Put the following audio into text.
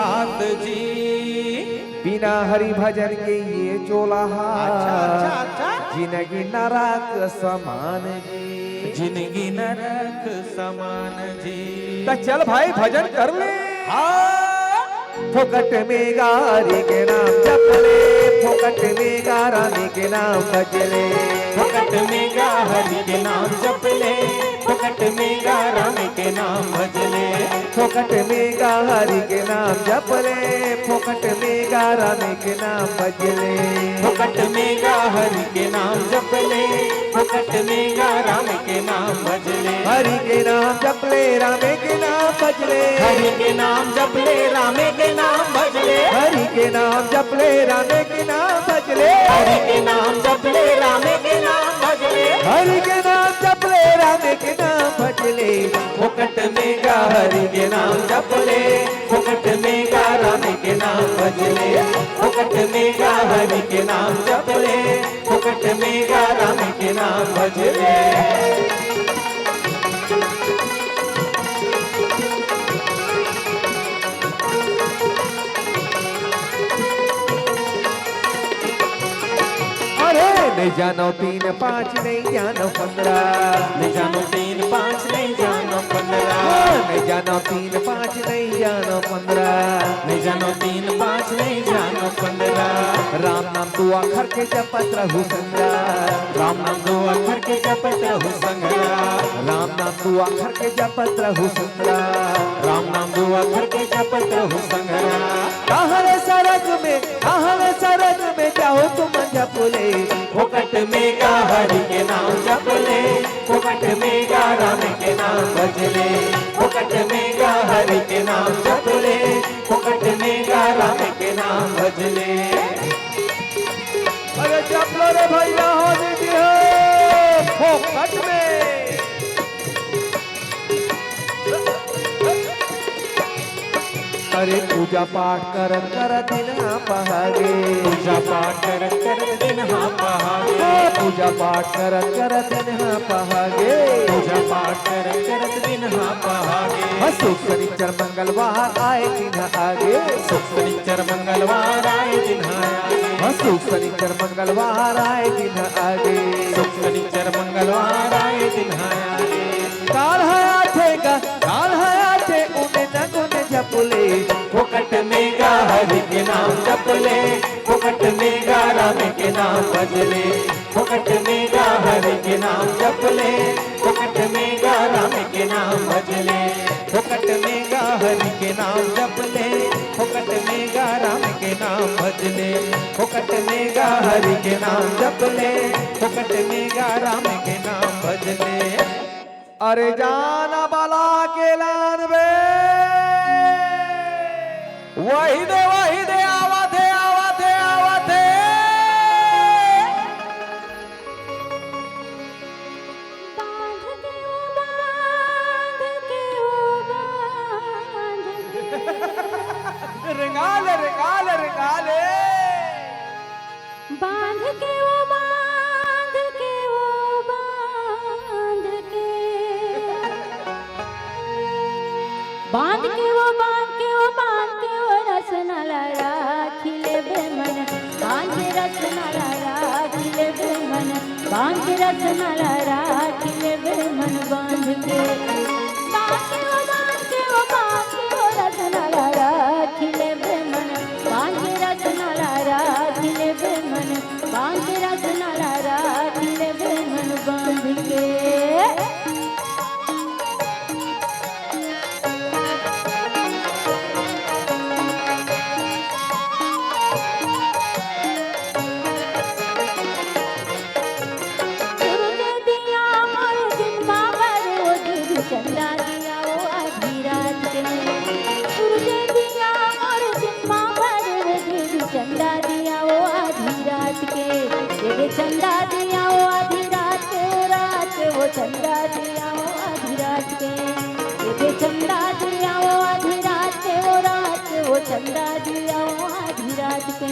बात जी। बिना हरि भजन के ये चोला जिंदगी नरक समान जी। जिंदगी नरक समान जी। तो चल भाई भजन कर ले। हाँ फोकट में गारी के नाम जप ले, फोकट में गा रानी के नाम भज ले। फोकट में गा हरि के नाम जप ले, फोकट में गा राम के नाम भज ले। फोकट में गा हरि के नाम जप ले, फोकट में गा रानी के नाम भज ले। फोकट में गा हरि के नाम जप ले, फोकट में गा राम के नाम भज ले। हरि के नाम जप ले, रामे के नाम भज ले। हरि के नाम जप ले, रामे के नाम भज ले। हरि के नाम जप ले, रामे के नाम भज ले। हरि के नाम जप ले, रामे के नाम भज ले। हरि के नाम जप ले, रामे के नाम भज ले। फोकट में गा हरि के नाम जप ले, फोकट में गा राम के नाम भज ले। फोकट में गा हरि के नाम जप ले, फोकट में गा राम के नाम भज ले। नहीं जानो 3 5 नहीं जानो 15, नहीं जानो 3 5 नहीं जानो 15, नहीं जानो 3 5 नहीं जानो 15, नहीं जानो 3 5 नहीं जानो 15। राम नाम तू अखर के जपत रहू संगा, राम नाम दो अक्षर के जपत रहू संगरा। राम नाम तू अखर के जपत रहू संगा। राम नाम दो अक्षर के जपत रहू संगरा। कहरे सरग में जाओ तुम जप ले। फोकट में गा हरि के नाम जप ले, फोकट में गा राम के नाम भज ले। फोकट में गा हरि के नाम जप ले, फोकट में गा राम के नाम भज ले। अरे जप लो रे भैया हो दीदी हो फोकट में। अरे पूजा पाठ कर कर दिन पहागे, पूजा पाठ कर कर दिन हाँ पहागे। पूजा पाठ कर कर दिन पहागे। पूजा पाठ कर कर दिन हाँ पहागे। सुख शनिचर मंगलवार आए दिन आगे। सुख शनिचर मंगलवार आए दिन आगे। सुख शनिचर मंगलवार आए दिन आगे। सुख शनिचर मंगलवार आए दिन आगे। काल है आठे उन्हें न गुने जप ले। फोकट में गा हरि के नाम जप ले, फोकट में गा राम के नाम भज ले। फोकट में गा हरि के नाम जप ले, फोकट में गा राम के नाम भज ले। फोकट में गा हरि के नाम जप ले, फोकट में गा राम के नाम भज ले। फोकट में गा हरि के नाम जप ले, फोकट में गा राम के नाम भज ले। अरे जाना बाला के लान बे वही दे आवत है आवत है आवत है। रिंगाले रिंगाले रिंगाले बांध के वो बांध के वो बांध के बांध के वो बांध के वो बांध के वो रसना लड़ा खिले बेमन बांध के रसना लड़ा खिले बेमन बांध के रसना लड़ा खिले बेमन बांध के वो बांध के वो बांध के वो रसना लड़ा खिले बेमन बांध के रसना लड़ा खिले बेमन बांध के रसना लड़ा खिले बेमन बांध के। चंदा दिया वो आधी रात के सूरज दिया और सिम्मा पर दीदी चंदा दिया वो आधी रात के दीदी चंदा दिया वो आधी रात के वो रात वो चंदा दिया वो आधी रात के दीदी चंदा दिया वो आधी रात के वो रात वो चंदा दिया वो आधी रात के।